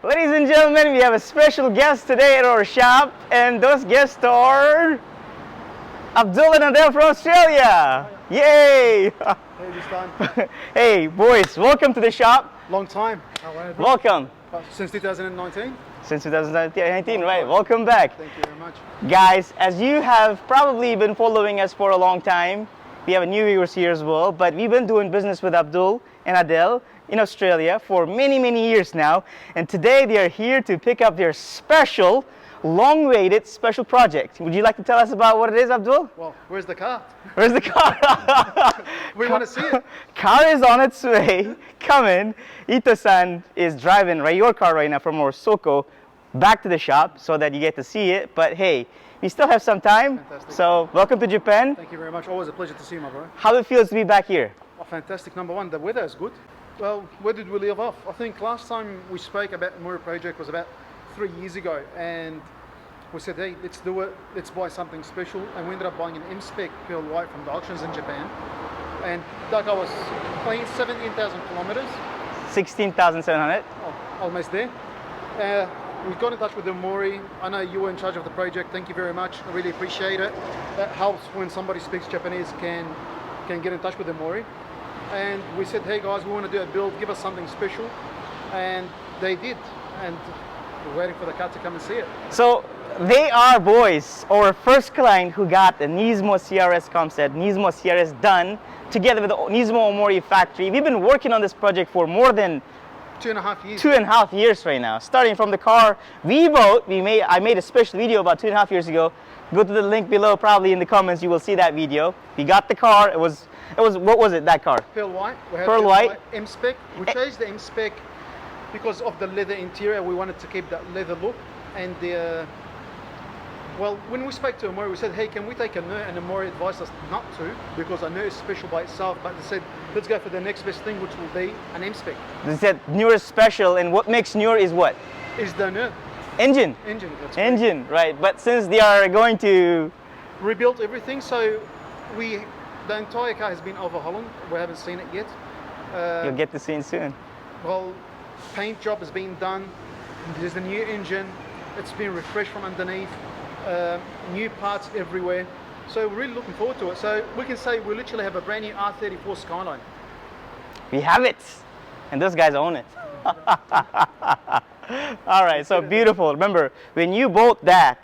Ladies and gentlemen, we have a special guest today at our shop, and those guests are Abdul and Adel from Australia. Yay! Hey, this time. Hey, boys, welcome to the shop. Long time. How are you? Welcome. Since 2019? Since 2019, right? Welcome back. Thank you very much. Guys, as you have probably been following us for a long time, we have a new viewers here as well, but we've been doing business with Abdul and Adel in Australia for many years now, and today they are here to pick up their special, long-awaited special project. Would you like to tell us about what it is, Abdul? Well, where's the car? Where's the car? We want to see it. Car is on its way, coming. Ito-san is driving your car right now from Osoko back to the shop so that you get to see it. But hey, we still have some time. Fantastic. So welcome to Japan. Thank you very much. Always a pleasure to see you, my bro. How it feels to be back here? Oh, fantastic. Number one, the weather is good. Well, where did we leave off? I think last time we spoke about the Muri project was about 3 years ago, and we said, hey, let's do it, let's buy something special, and we ended up buying an MSPEC pearl white from the auctions in Japan, and that car was playing 17,000 kilometers. 16,700. Oh, almost there. We got in touch with the Muri. I know you were in charge of the project. Thank you very much. I really appreciate it. That helps when somebody speaks Japanese can get in touch with the Muri. And we said, hey guys, we want to do a build, give us something special. And they did. And we're waiting for the car to come and see it. So they are, boys, our first client who got the Nismo CRS concept, Nismo CRS done together with the Nismo Omori factory. We've been working on this project for more than 2.5 years. 2.5 years right now. Starting from the car we bought, I made a special video about 2.5 years ago. Go to the link below, probably in the comments, you will see that video. We got the car. It was what was it? That car? Pearl white. We had Pearl white. MSPEC. We changed the MSPEC because of the leather interior. We wanted to keep that leather look. And well, when we spoke to Omori, we said, hey, can we take a Nur? And Omori advised us not to, because a Nur is special by itself. But they said, let's go for the next best thing, which will be an MSPEC. They said Nur is special, and what makes Nur is what? Is the Nur. Engine. Engine, that's correct. Engine, right. But since they are going to rebuild everything, so the entire car has been overhauled. We haven't seen it yet. You'll get to see it soon. Well, paint job has been done. There's a new engine. It's been refreshed from underneath. New parts everywhere. So we're really looking forward to it. So we can say we literally have a brand new R34 Skyline. We have it, and those guys own it. All right, so beautiful. Remember, when you bought that,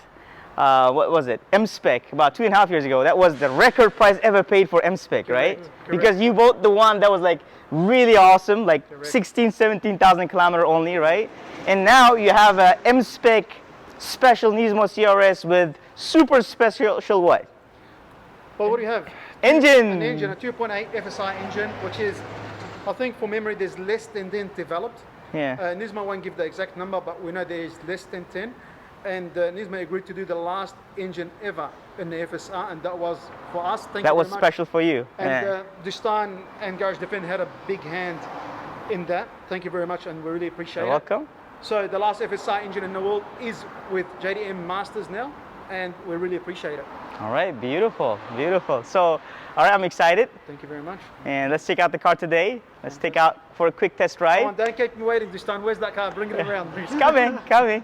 what was it, MSPEC, about 2.5 years ago, that was the record price ever paid for MSPEC, right? Correct. Because you bought the one that was like really awesome, like Correct. 17,000 kilometer only, right? And now you have a MSPEC special Nismo CRS with super special what? Well, what do you have? Engine. An engine, a 2.8 FSI engine, which is, I think for memory, there's less than 10 developed. Yeah. Nismo won't give the exact number, but we know there is less than 10. And Nismo agreed to do the last engine ever in the FSR, and that was for us. Thank you That was very much. special for you. And Yeah. Dustan and Garage Defend had a big hand in that. Thank you very much, and we really appreciate You're it. welcome. So the last FSR engine in the world is with JDM Masters now, and we really appreciate it. All right, beautiful, beautiful. So, all right, I'm excited. Thank you very much. And let's check out the car today. Let's take out for a quick test Come on, ride. don't keep me waiting, Dustan. Where's that car? Bring it around. It's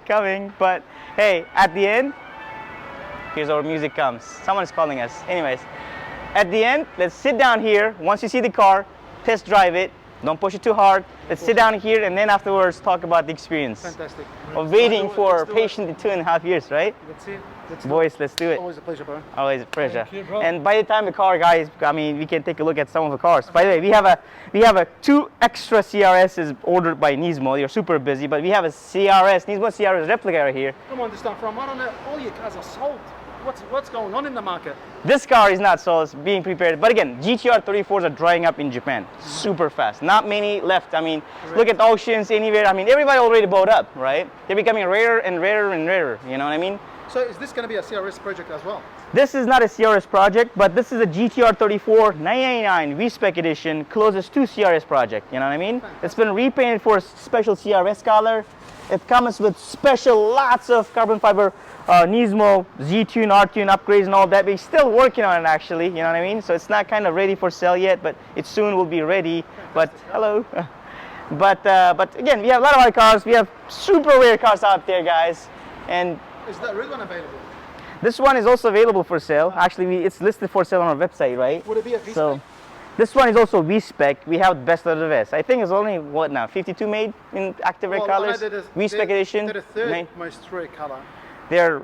coming. But hey, at the end, here's our music comes. Someone's calling us. Anyways, at the end, let's sit down here. Once you see the car, test drive it. Don't push it too hard. Let's sit down here, and then afterwards talk about the experience Fantastic. of waiting Let's do it, for let's do it. patiently 2.5 years, right? That's it. Let's do it. Boys, let's do it. Always a pleasure, bro. Always a pleasure. Thank you, bro. And by the time the car, guys, I mean, we can take a look at some of the cars. By the way, we have a 2 extra CRSs ordered by Nismo. They're super busy, but we have a CRS, Nismo CRS replica right here. Come on, Dustan. From what I know, all your cars are sold. What's going on in the market? This car is not sold, it's being prepared. But again, GT-R 34s are drying up in Japan super fast. Not many left. I mean, look at auctions anywhere. I mean, everybody already bought up, right? They're becoming rarer and rarer and rarer. You know what I mean? So is this going to be a CRS project as well? This is not a CRS project, but this is a GT-R 34 999 VSPEC edition, closest to CRS project. You know what I mean? It's been repainted for a special CRS color. It comes with special lots of carbon fiber Nismo Z-Tune, R-Tune upgrades and all that. We're still working on it actually, you know what I mean? So it's not kind of ready for sale yet, but it soon will be ready. But hello. But again, we have a lot of other cars. We have super rare cars out there, guys. And Is that red one available? this one is also available for sale. Actually, it's listed for sale on our website, right? Would it be a VSPEC? So this one is also VSPEC. We have the best of the best. I think it's only, what now, 52 made in active red colors? VSPEC edition. They're the third most rare color. Their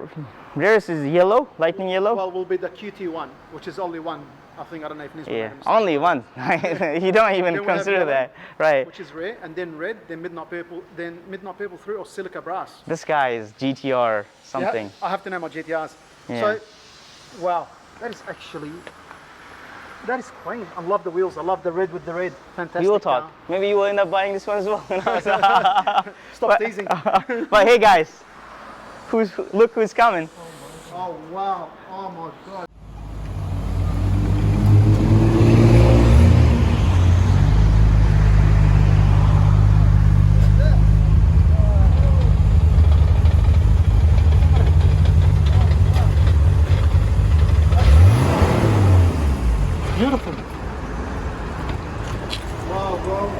rarest is yellow, lightning yellow. Well, will be the QT1, which is only one. I think, I don't know if Nismo Yeah, made a mistake. only one. You don't even Then we have consider yellow, that, right? Which is rare, and then red, then midnight purple through, or silica brass. This guy is GT-R something. Yeah, I have to know my GT-Rs. Yeah. So, wow, that is clean. I love the wheels. I love the red with the red. Fantastic. We will talk. car. Maybe you will end up buying this one as well. Stop teasing. But hey guys, look who's coming. Oh wow! Oh my god! Beautiful. Wow, bro.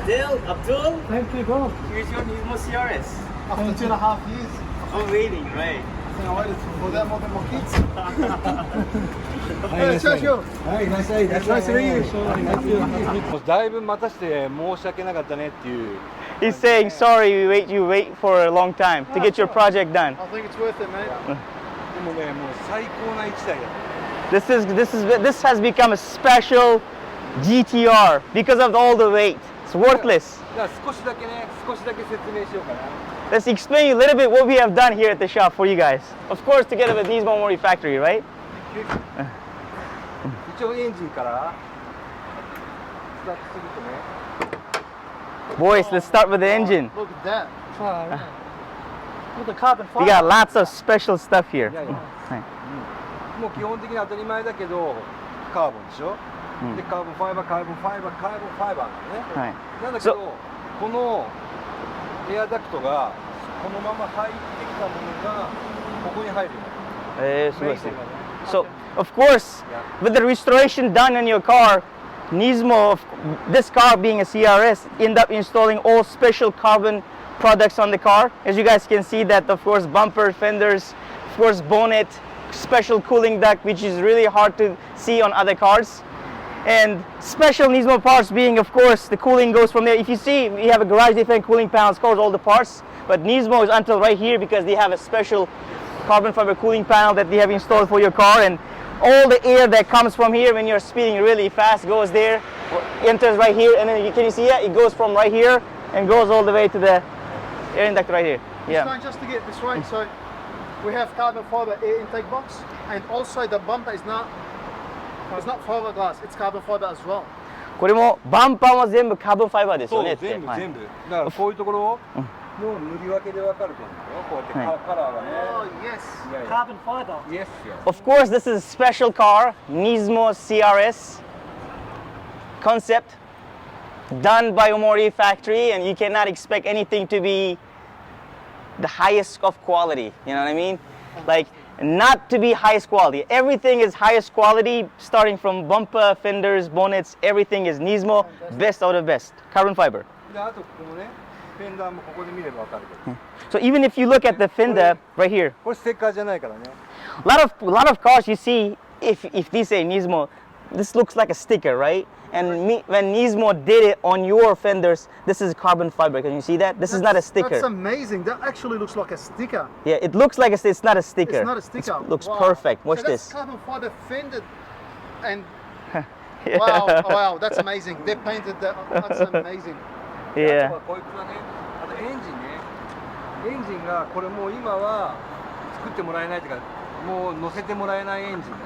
Adel, Abdul, Thank you, bro. here's your Nismo Crs. After 2.5 years, I'm waiting, right? I think I waited for that more than my kids. Hey, nice to meet you. Hey, nice to meet you. もうだいぶ待たせて申し訳なかったねっていう。 He's saying sorry, you wait for a long time to get your project done. I think it's worth it, mate. でもね、もう最高な一台だ。 This has become a special GT-R because of all the weight. It's worthless. だから少しだけ説明しようかな。 Let's explain you a little bit what we have done here at the shop for you guys. Of course, together with Nismo Mori Factory, right? 一応エンジンからスタートするとね。 Boys, let's start with the engine. Look at that. With the carbon We fiber. got lots of special stuff here. いやいや、もう基本的に当たり前だけどカーボンでしょ。でカーボンファイバーなんだね。なんだけど、このエアダクトがこのまま入ってきたものがここに入るよ。So, of course, with the restoration done in your car, Nismo, this car being a CRS, end up installing all special carbon products on the car. As you guys can see that, of course, bumper, fenders, of course, bonnet, special cooling duct, which is really hard to see on other cars. And special Nismo parts being, of course, the cooling goes from there. If you see, we have a garage defect cooling panel, covers all the parts, but Nismo is until right here because they have a special carbon fiber cooling panel that they have installed for your car, and all the air that comes from here when you're speeding really fast goes there, enters right here, and then can you see it? It goes from right here and goes all the way to the air intake right here. Yeah. Just to get this right, so we have carbon fiber air intake box, and also the bumper is not fiberglass, it's carbon fiber as well. これもバンパーは全部カーボンファイバーですよねって。全部。だからこういうところをもう塗り分けでわかると思うよ。こうやってカラーがね。Oh yes, carbon fiber. Yes. Of course, this is a special car, Nismo CRS concept, done by Omori factory, and you cannot expect anything to be the highest of quality. You know what I mean? Like, not to be highest quality. Everything is highest quality, starting from bumper, fenders, bonnets. Everything is Nismo, best out of best. Carbon fiber. であとこのね、フェンダーもここで見ればわかるけど。 So even if you look at the fender right here, これステッカーじゃないからね。a lot of cars you see, if they say Nismo, this looks like a sticker, right? And when Nismo did it on your fenders, this is carbon fiber. Can you see that? This is not a sticker. That's amazing. That actually looks like a sticker. Yeah, it looks like it's not a sticker. It's not a sticker. It looks Wow. perfect. Watch so that's this. carbon fiber fended, and Yeah. wow, that's amazing. They painted that. That's amazing. あ Yeah. とはこいつはね、あとエンジンね。エンジンがこれもう今は作ってもらえないというか、もう乗せてもらえないエンジンだ。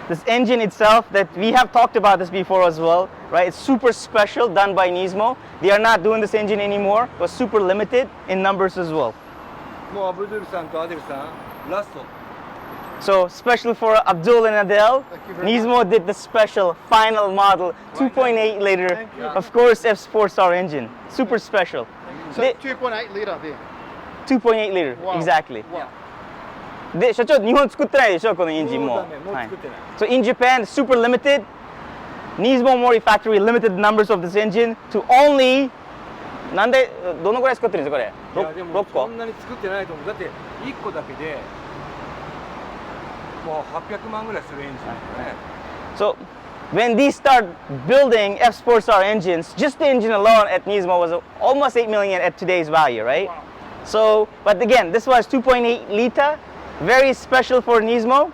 This engine itself, that we have talked about this before as well, right? It's super special, done by Nismo. They are not doing this engine anymore. It was super limited in numbers as well. もうアブドゥルさんとアデルさん、ラスト。 So special for Abdul and Adel, Thank you very Nismo did the special final model 2.8 liter, Thank you. of course F-Sports R engine. Super special. So They- 2.8 liter there. 2.8 liter, Wow. exactly. Wow. で、社長、日本作ってないでしょ、このエンジンも。もうダメ、もう作ってない。 So in Japan, super limited. Nismo Mori factory limited the numbers of this engine to only なんでどのぐらい作ってるんですかこれ？いやでも6個？そんなに作ってないと思う。だって1個だけでもう800万ぐらいするエンジンだよね。So when these start building F-Sports R engines, just the engine alone at Nismo was almost 8 million at today's value, right? Wow. So, but again, this was 2.8 liter, very special for Nismo.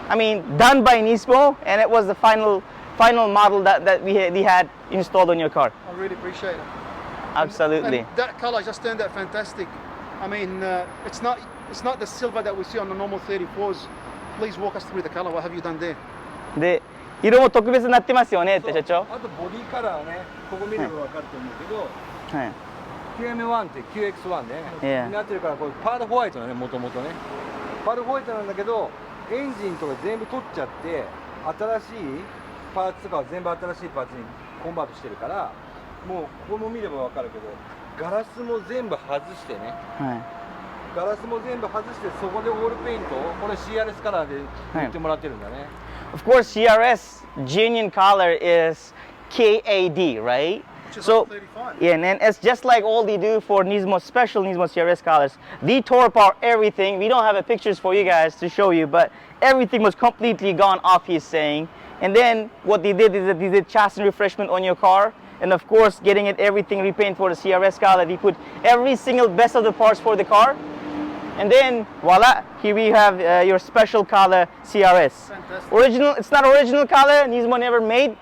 I mean, done by Nismo, and it was the final model that we had installed on your car. I really appreciate it. Absolutely. And that color just turned out fantastic. I mean, it's not the silver that we see on the normal 34s. Please walk us through the color. What have you done there? で、色も特別になってますよねって社長。あとボディカラーね、ここ見れば分かると思うけど、はい。QM1 って QX1 ね、 Yeah. になってるからこれパールホワイトだね、もともとね。パールホワイトなんだけど、エンジンとか全部取っちゃって、新しいパーツとかは全部新しいパーツにコンバートしてるから、もうここも見れば分かるけど、ガラスも全部外してね。はい。ガラスも全部外してそこでオールペイントをこれ CRS カラーで塗ってもらってるんだね。Of course, CRS genuine color is KAD, right? Which is So on 35. yeah, and it's just like all they do for Nismo special Nismo CRS colors. They tore apart everything. We don't have a pictures for you guys to show you, but everything was completely gone off. He's saying, and then what they did is that they did chassis refreshment on your car. And of course, getting it everything repainted for the CRS color. They put every single best of the parts for the car. And then, voila, here we have your special color CRS. Fantastic. Original, it's not original color. Nismo never made,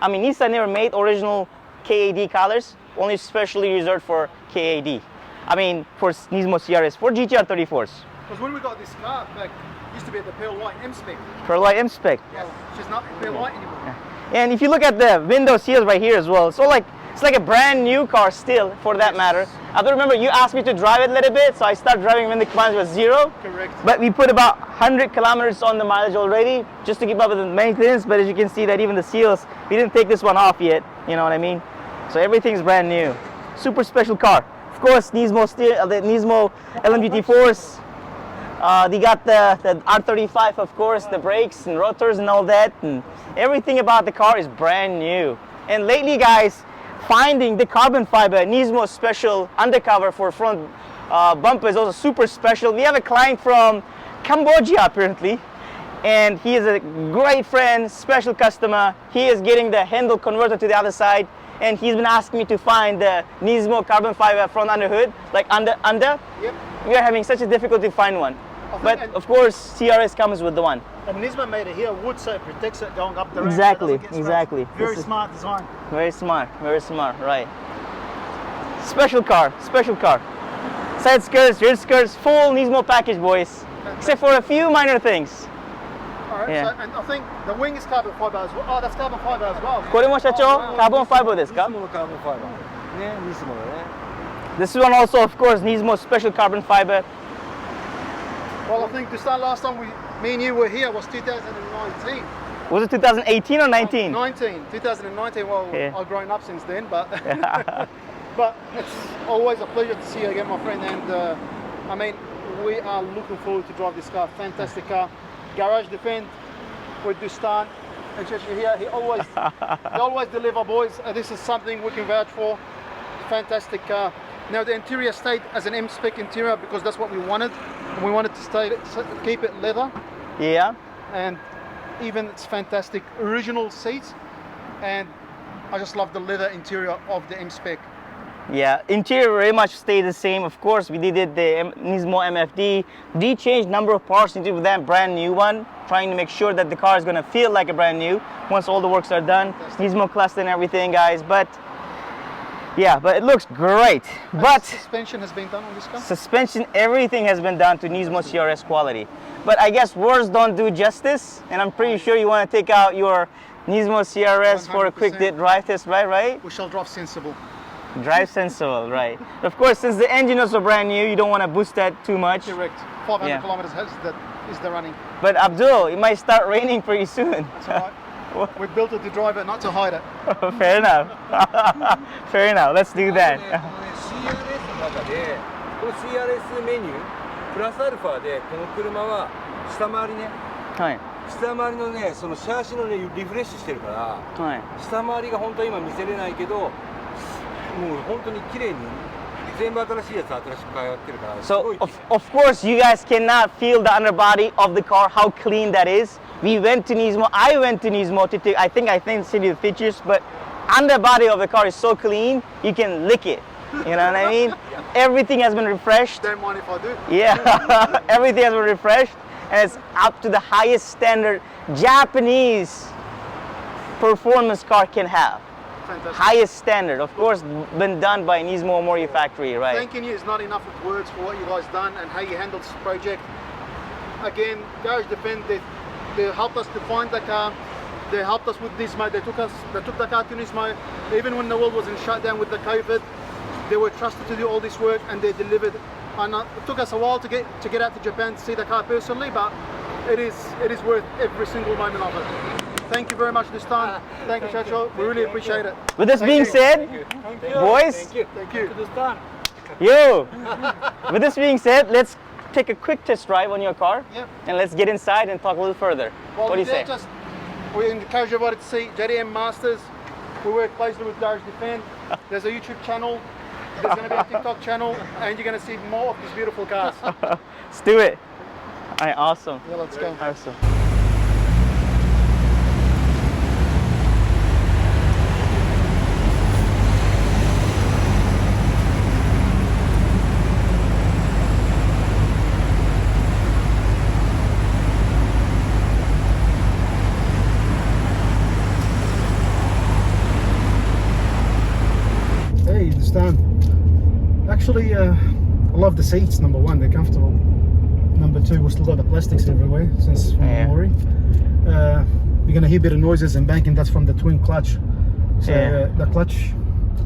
Nissan never made original KAD colors. Only specially reserved for KAD. For Nismo CRS, for GT-R R34s. Because when we got this car back, it used to be at the Pearl White MSPEC. For light MSPEC. Well, she's not Pearl White anymore. And if you look at the window seals right here as well, so it's like a brand new car still, for that matter. I don't remember, you asked me to drive it a little bit, so I started driving when the mileage was 0. Correct. But we put about 100 kilometers on the mileage already, just to keep up with the maintenance. But as you can see that even the seals, we didn't take this one off yet, you know what I mean? So everything's brand new. Super special car. Of course, Nismo the Nismo LMGT4s. They got the R35, of course, the brakes and rotors and all that. And everything about the car is brand new. And lately, guys, finding the carbon fiber Nismo special undercover for front bumper is also super special. We have a client from Cambodia apparently, and he is a great friend, special customer. He is getting the handle converter to the other side, and he's been asking me to find the Nismo carbon fiber front under hood, like under. Yep. We are having such a difficulty to find one. But of course, CRS comes with the one. And Nismo made it here wood, so it protects it going up the ramp. Exactly, So it doesn't get exactly. scratched. Very This is- smart design. Very smart, right. Special car. Side skirts, rear skirts, full Nismo package, boys. Except for a few minor things. All right. Yeah. So, and I think the wing is carbon fiber as well. Oh, that's carbon fiber as well. これも社長、カーボンファイバーですか？ニスモのカーボンファイバー。ね、ニスモだね。This one also, of course, Nismo special carbon fiber. Well, I think to start last time me and you were here was 2019. Was it 2018 or 19? 2019. Well, Yeah. I've grown up since then, but but it's always a pleasure to see you again, my friend. And we are looking forward to drive this car. Fantastic car. Garage defend with Dustan. And here, he always deliver, boys. This is something we can vouch for. Fantastic car. Now the interior stayed as an MSPEC interior because that's what we wanted. And we wanted to keep it leather. Yeah. And even it's fantastic original seats, and I just love the leather interior of the MSPEC. Yeah, interior very much stayed the same. Of course, we did the Nismo MFD. We changed number of parts into that brand new one, trying to make sure that the car is going to feel like a brand new once all the works are done. Nismo cluster and everything, guys. But yeah, but it looks great. And But suspension has been done on this car. suspension, everything has been done to Nismo CRS quality. But I guess words don't do justice, and I'm pretty sure you want to take out your Nismo CRS for a quick 100%. drive test, right? We shall drive sensible. Drive sensible, right. Of course, since the engine is so brand new, you don't want to boost that too much. Correct. 500 Yeah. kilometers is the running. But Abdul, it might start raining pretty soon. That's all right. We built it to drive it, not to hide it. Fair enough. Fair enough. Let's do この that. ね CRS の中で、この CRS メニュー、プラスアルファで、この車は下回りね、はい。下回りのね、そのシャーシのね、リフレッシュしてるから、はい。下回りが本当は今見せれないけど、もう本当に綺麗に全部新しいやつ新しく通ってるからす So ごい of course you guys cannot feel the underbody of the car, how clean that is. We went to Nismo, I went to Nismo to take, I think seen you the features, but underbody of the car is so clean, you can lick it. You know what I mean? Everything has been refreshed. Don't mind if I do. Yeah, everything has been refreshed and it's up to the highest standard Japanese performance car can have. Fantastic. Highest standard, of course, been done by Nismo Mori factory, right? Thanking you is not enough of words for what you guys done and how you handled this project. Again, Garage Defend, they helped us to find the car. They helped us with Nismo. They took the car to Nismo. Even when the world was in shutdown with the COVID, they were trusted to do all this work and they delivered. And it took us a while to get out to Japan to see the car personally, but it is worth every single moment of it. Thank you very much this time. Thank you, Chacho. We really appreciate it. With this being said, boys, Thank you. yo, with this being said, let's take a quick test drive on your car Yep. and let's get inside and talk a little further. Well, What do you say? We encourage everybody to see JDM Masters. We work closely with Garage Defend. There's a YouTube channel. There's going to be a TikTok channel, and you're going to see more of these beautiful cars. Let's do it. All right, awesome. Yeah, let's go. Awesome. Hey, it's done. Actually, I love the seats. Number one, they're comfortable. Number two, we still got the plastics everywhere since from Yeah. Mori. You're gonna hear a bit of noises and banking. That's from the twin clutch. So Yeah. the clutch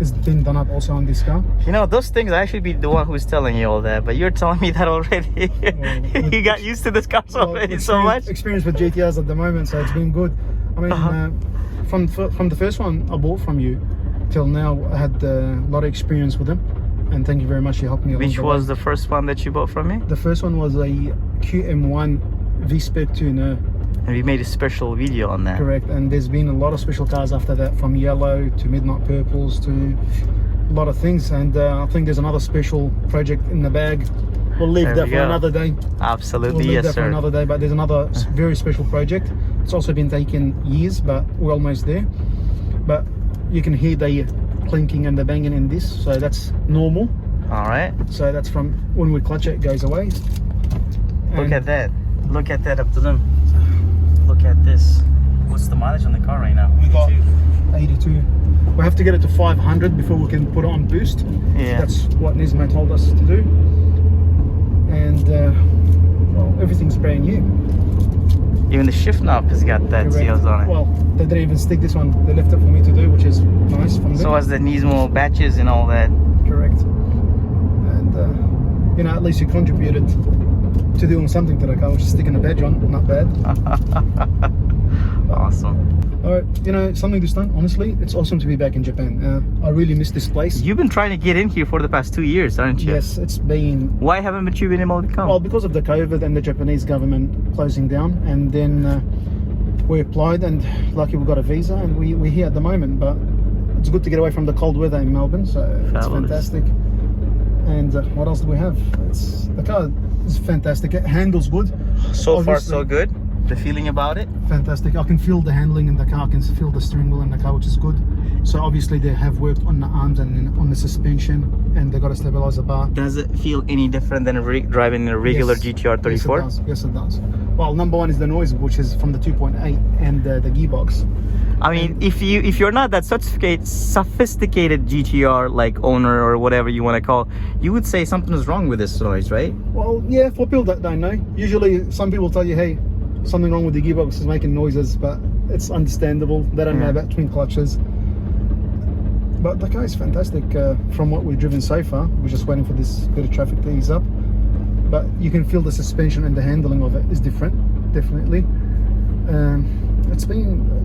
is been done up also on this car. You know, those things, I should be the one who's telling you all that, but you're telling me that already. Well, You got used to this car already so experience- much. Experience with GTRs at the moment, so it's been good. I mean, from the first one I bought from you till now, I had a lot of experience with them, and thank you very much. You helped me. Along Which the was way. the first one that you bought from me? The first one was a QM1 VSPEC tuner. And we made a special video on that. Correct, and there's been a lot of special cars after that, from yellow to midnight purples to a lot of things, and I think there's another special project in the bag. We'll leave There that we for go. another day. Absolutely, We'll leave yes, that for sir. another day, but there's another very special project. It's also been taking years, but we're almost there. But you can hear the clinking and the banging in this, so that's normal. All right. So that's from when we clutch it, it goes away. Look And at that. Look at that, Abdul. Look at this. What's the mileage on the car right now? We got 82. We have to get it to 500 before we can put it on boost. Yeah. That's what Nismo told us to do. And well, everything's brand new. Even the shift knob has got that Correct. seals on it. Well, they didn't even stick this one. They left it for me to do, which is nice from them. So as the Nismo batches and all that. Correct. And you know, at least you contributed to doing something to the car, which is sticking a badge on. Not bad. Awesome. All right, you know, something this time, honestly, it's awesome to be back in Japan. I really miss this place. You've been trying to get in here for the past 2 years, aren't you? Yes, it's been, Why haven't you been able to come? well, because of the COVID and the Japanese government closing down, and then we applied, and lucky we got a visa, and we're here at the moment. But it's good to get away from the cold weather in Melbourne, so it's Fabulous. fantastic. And what else do we have? The car is fantastic. It handles good. So far, Obviously, so good. The feeling about it? Fantastic. I can feel the handling in the car. I can feel the steering wheel in the car, which is good. So obviously they have worked on the arms and on the suspension, and they got a stabilizer bar. Does it feel any different than driving a regular Yes. GT-R R34? Yes, it does. Well, number one is the noise, which is from the 2.8 and the gearbox. I mean, if you're not that sophisticated GT-R like owner or whatever you want to call, you would say something is wrong with this noise, right? Well, yeah, for people that don't know, usually some people tell you, hey, something wrong with the gearbox is making noises, but it's understandable. They don't know about twin clutches. But the car is fantastic from what we've driven so far. We're just waiting for this bit of traffic to ease up. But you can feel the suspension and the handling of it is different, definitely. It's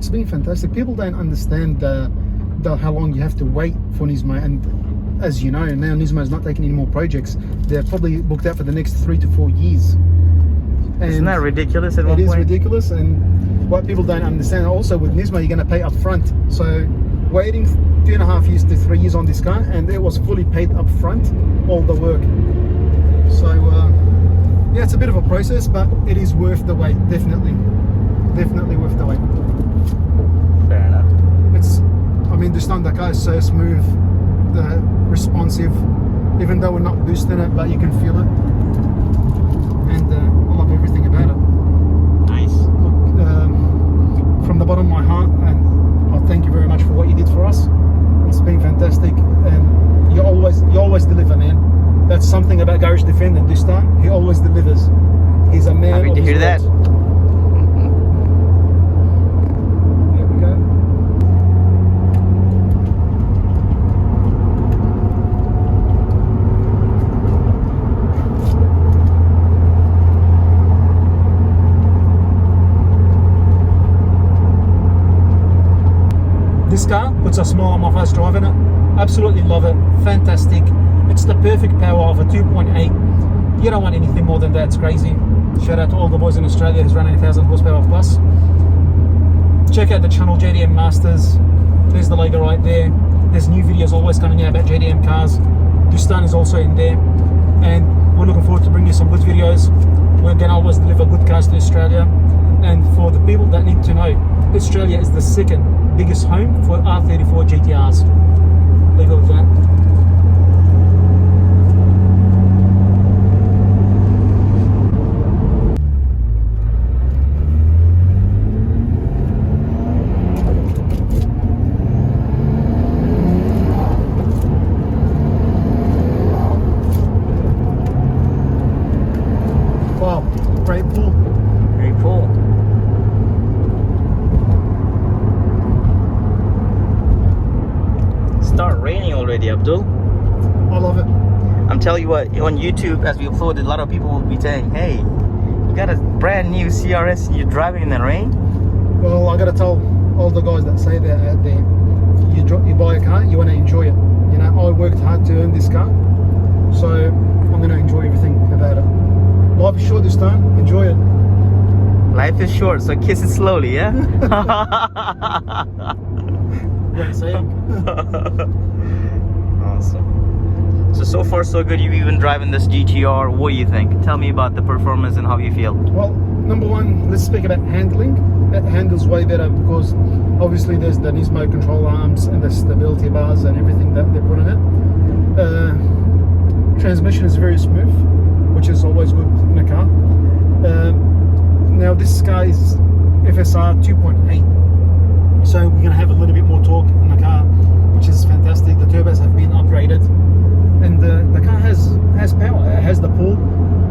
been fantastic. People don't understand how long you have to wait for Nismo, and as you know, now Nismo is not taking any more projects. They're probably booked out for the next 3 to 4 years. And Isn't that ridiculous at one it is point? ridiculous, and what people don't understand also with Nismo, you're going to pay up front. So waiting 2.5 years to 3 years on this car, and it was fully paid up front, all the work. So yeah, it's a bit of a process, but it is worth the wait. Definitely worth the wait. Fair enough. I mean, this time the car is so smooth, responsive, even though we're not boosting it, but you can feel it, and I love everything about it. Nice. Look, from the bottom of my heart, and I thank you very much for what you did for us. It's been fantastic, and you always deliver, man. That's something about Garage Defender this time. He always delivers. He's a man. Happy to hear that. There we go. This car puts a smile on my face driving it. Absolutely love it. Fantastic. It's the perfect power of a 2.8. You don't want anything more than that. It's crazy. Shout out to all the boys in Australia who's running 1,000 horsepower plus. Check out the channel JDM Masters. There's the logo right there. There's new videos always coming out about JDM cars. Dustan is also in there. And we're looking forward to bringing you some good videos. We're going to always deliver good cars to Australia. And for the people that need to know, Australia is the second biggest home for R34 GT-Rs. Leave it with that. Wow, great pull. Very cool. Start raining already, Abdul. I love it. I'm telling you what, on YouTube, as we upload, a lot of people will be saying, hey, you got a brand new CRS and you're driving in the rain? Well, I gotta tell all the guys that say that out there, you buy a car, you want to enjoy it. You know, I worked hard to earn this car, so I'm gonna enjoy everything about it. Life is short this time, enjoy it. Life is short, so kiss it slowly, yeah? Great saying. Awesome. So far so good. You've even driven this GT-R. What do you think? Tell me about the performance and how you feel. Well, number one, let's speak about handling. It handles way better because obviously there's the Nismo control arms and the stability bars and everything that they put in it. Transmission is very smooth, which is always good in a car. Now this car is FSR 2.8, so we're going to have a little bit more torque in the car, which is fantastic. The turbos have been upgraded, and the car has power. It has the pull.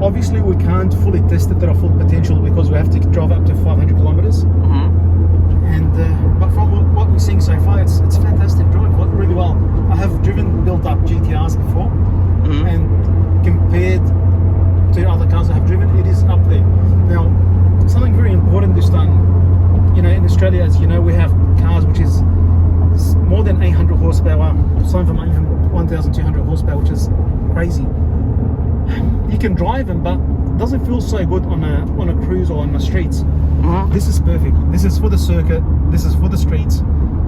Obviously we can't fully test it to the full potential because we have to drive up to 500 kilometers. And but from what we're seeing so far, it's fantastic drive, really well. I have built up GT-Rs before, and compared to other cars I have driven, it is up there. Now, something very important this time, you know, in Australia, as you know, we have cars which is more than 800 horsepower, some of them are even 1,200 horsepower, which is crazy. You can drive them, but it doesn't feel so good on a cruise or on the streets. This is perfect. This is for the circuit, this is for the streets,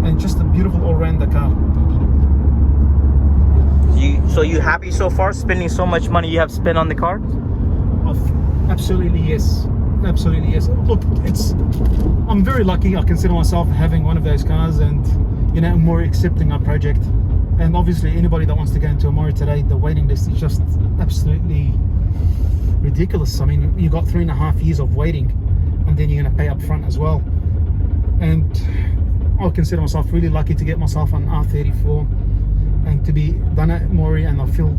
and just a beautiful all-rounder car. So you happy so far, spending so much money you have spent on the car? Absolutely yes. Absolutely yes. Look, I'm very lucky. I consider myself having one of those cars, and you know, more accepting our project. And obviously anybody that wants to go into a Mori today, the waiting list is just absolutely ridiculous. I mean, you got 3.5 years of waiting, and then you're going to pay up front as well. And I consider myself really lucky to get myself an R34 and to be done at Mori, and I feel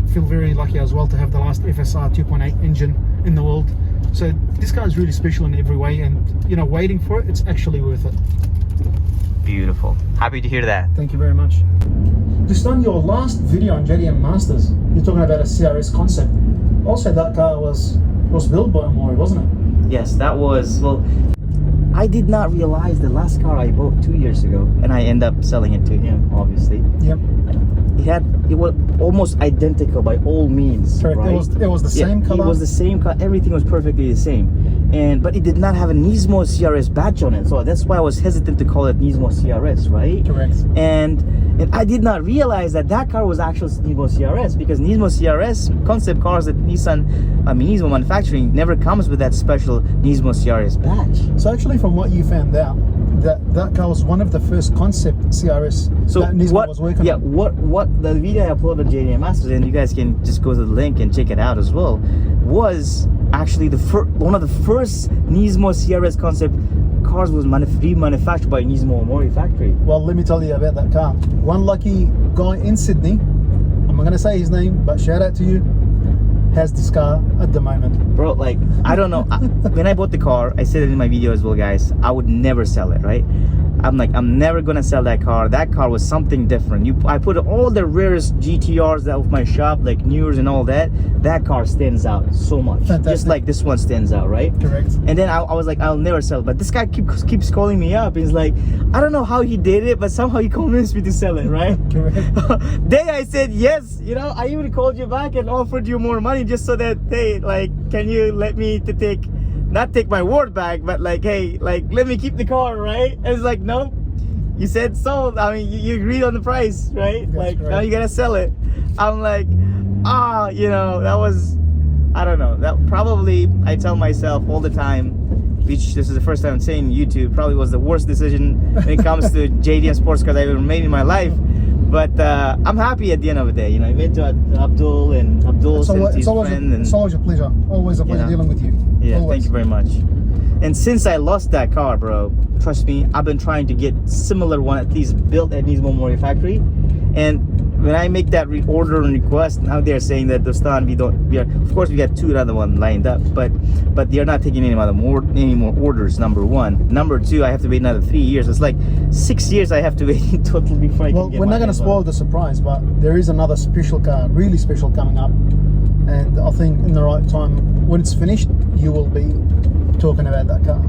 very lucky as well to have the last FSR 2.8 engine in the world. So this car is really special in every way, and you know, waiting for it, it's actually worth it. Beautiful. Happy to hear that. Thank you very much. Just on your last video on JDM Masters, you're talking about a CRS concept. Also, that car was built by Mori, wasn't it? Yes, that was, well, I did not realize the last car I bought 2 years ago, and I end up selling it to him, obviously. Yep. it was almost identical by all means. Correct. Right? It was the same color. It was the same color. Everything was perfectly the same. But it did not have a Nismo CRS badge on it, so that's why I was hesitant to call it Nismo CRS, right? Correct. And I did not realize that car was actual Nismo CRS, because Nismo CRS concept cars that Nismo manufacturing never comes with that special Nismo CRS badge. So actually, from what you found out, that car was one of the first concept CRS that Nismo was working on. What the video I uploaded on JDM Masters, and you guys can just go to the link and check it out as well, was actually one of the first Nismo CRS concept cars was remanufactured by Nismo Omori factory. Well, let me tell you about that car. One lucky guy in Sydney, I'm not going to say his name, but shout out to you, has this car at the moment. Bro, like, I don't know. When I bought the car, I said it in my video as well, guys, I would never sell it, right? I'm like, I'm never gonna sell that car. That car was something different. I put all the rarest GT-Rs out of my shop, like News and all that. That car stands out so much. Fantastic. Just like this one stands out, right? Correct. And then I was like, I'll never sell it. But this guy keeps calling me up. He's like, I don't know how he did it, but somehow he convinced me to sell it, right? Correct. Then I said yes. You know, I even called you back and offered you more money just so that, hey, like, can you let me not take my word back, but like, hey, like, let me keep the car, right? And it's like, nope. You said sold. I mean, you agreed on the price, right? That's like, right. now you gotta sell it. I'm like, you know, that was, I don't know. That probably, I tell myself all the time, which this is the first time I'm saying on YouTube, probably was the worst decision when it comes to JDM sports cars I've ever made in my life. But I'm happy at the end of the day. You know, I went to Abdul, and Abdul sent his friend. It's always a pleasure. Always a pleasure dealing with you. Yeah, always. Thank you very much. And since I lost that car, bro, trust me, I've been trying to get similar one at least built at Nismo Mori factory. And when I make that order and request, now they're saying that Dostan, of course we got two other one lined up, but they're not taking any more orders. Number one. Number two, I have to wait another 3 years. It's like 6 years I have to wait in total before I can get we're not going to spoil the surprise, but there is another special car, really special, coming up. And I think in the right time, when it's finished, you will be talking about that car.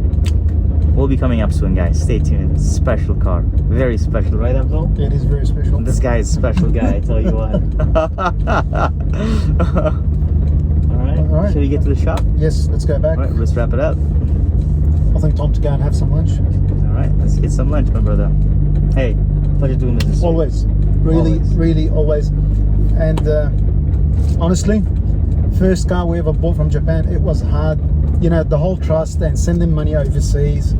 Will be coming up soon, guys. Stay tuned. Special car, very special, right, Abdul? It is very special. This guy is a special guy, I tell you what. All right. Shall we get to the shop? Yes, let's go back. All right, let's wrap it up. I think time to go and have some lunch. All right, let's get some lunch, my brother. Hey, pleasure doing business. Always, really always. And honestly, first car we ever bought from Japan, it was hard. You know, the whole trust and sending money overseas,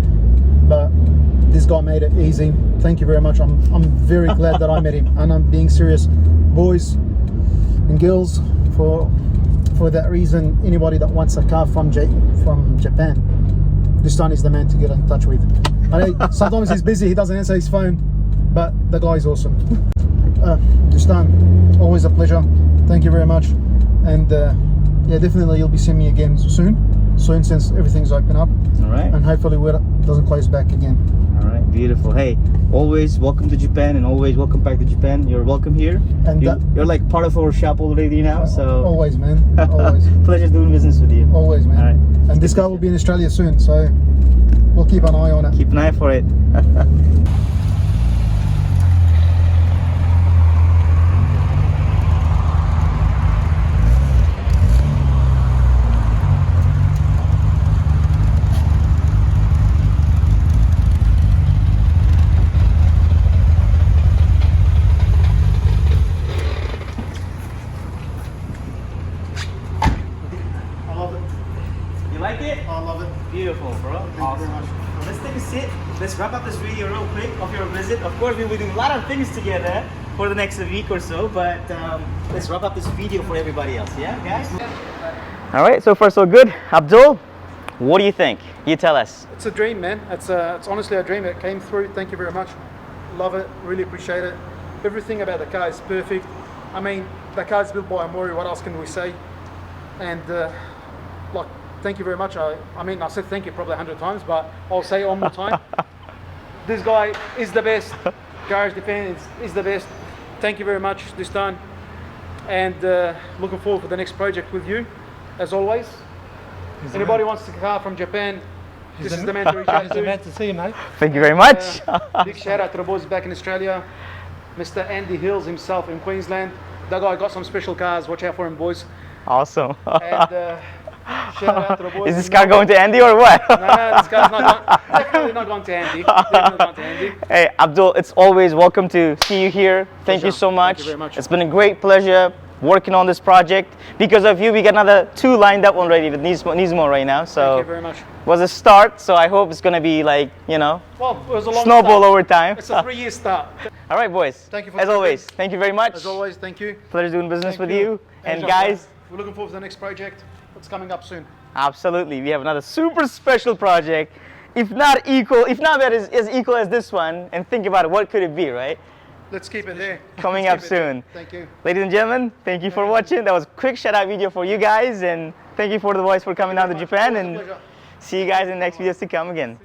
but this guy made it easy. Thank you very much. I'm very glad that I met him, and I'm being serious, boys and girls. For that reason, anybody that wants a car from Japan, this time is the man to get in touch with. Sometimes he's busy, he doesn't answer his phone, but the guy is awesome. This time, always a pleasure. Thank you very much, and yeah, definitely you'll be seeing me again soon since everything's open up. All right. And hopefully it doesn't close back again. All right, beautiful. Hey, always welcome to Japan, and always welcome back to Japan. You're welcome here. And you're like part of our shop already now, so. Always, man. Always. Pleasure doing business with you. Always, man. All right. And this car will be in Australia soon, so we'll keep an eye on it. Keep an eye for it. Like it? I love it. Beautiful, bro. Thank you Awesome. very much. Let's take a sit. Let's wrap up this video real quick of your visit. Of course, we'll be doing a lot of things together for the next week or so, but let's wrap up this video for everybody else, yeah, guys? All right, so far so good. Abdul, what do you think? You tell us. It's a dream, man. It's honestly a dream. It came through. Thank you very much. Love it. Really appreciate it. Everything about the car is perfect. I mean, the car is built by Omori. What else can we say? And like, thank you very much. I mean, I said thank you probably 100 times, but I'll say it one more time. This guy is the best. Garage Defense is the best. Thank you very much this time. And looking forward to the next project with you, as always. Anybody wants a car from Japan, this is the man to reach out to. It's a man to see you, mate. Thank you very much. Big shout out to the boys back in Australia. Mr. Andy Hills himself in Queensland. That guy got some special cars. Watch out for him, boys. Awesome. And shout out to the boys. Is this car going to Andy or what? No, this car's definitely not going to Andy. Definitely not to Andy. Hey, Abdul, it's always welcome to see you here. Thank you so much. Thank you very much. It's been a great pleasure working on this project. Because of you, we got another 2 lined up already with Nismo right now. So Thank you very much. it was a start, so I hope it's going to be like, you know, Well, it was a long snowball start. over time. It's a 3-year start. All right, boys. Thank you for As coming. always, thank you very much. As always, thank you. Pleasure doing business Thank with you. And Pleasure, guys, we're looking forward to the next project. It's coming up soon. absolutely, we have another super special project. If not equal, if not as equal as this one, and think about it, what could it be, right? Let's keep it there. Coming Let's up keep it there. soon. Thank you. Ladies and gentlemen, thank you for watching. That was a quick shout out video for you guys, and thank you for the boys for coming down to Japan, and Pleasure. see you guys in the next videos to come again.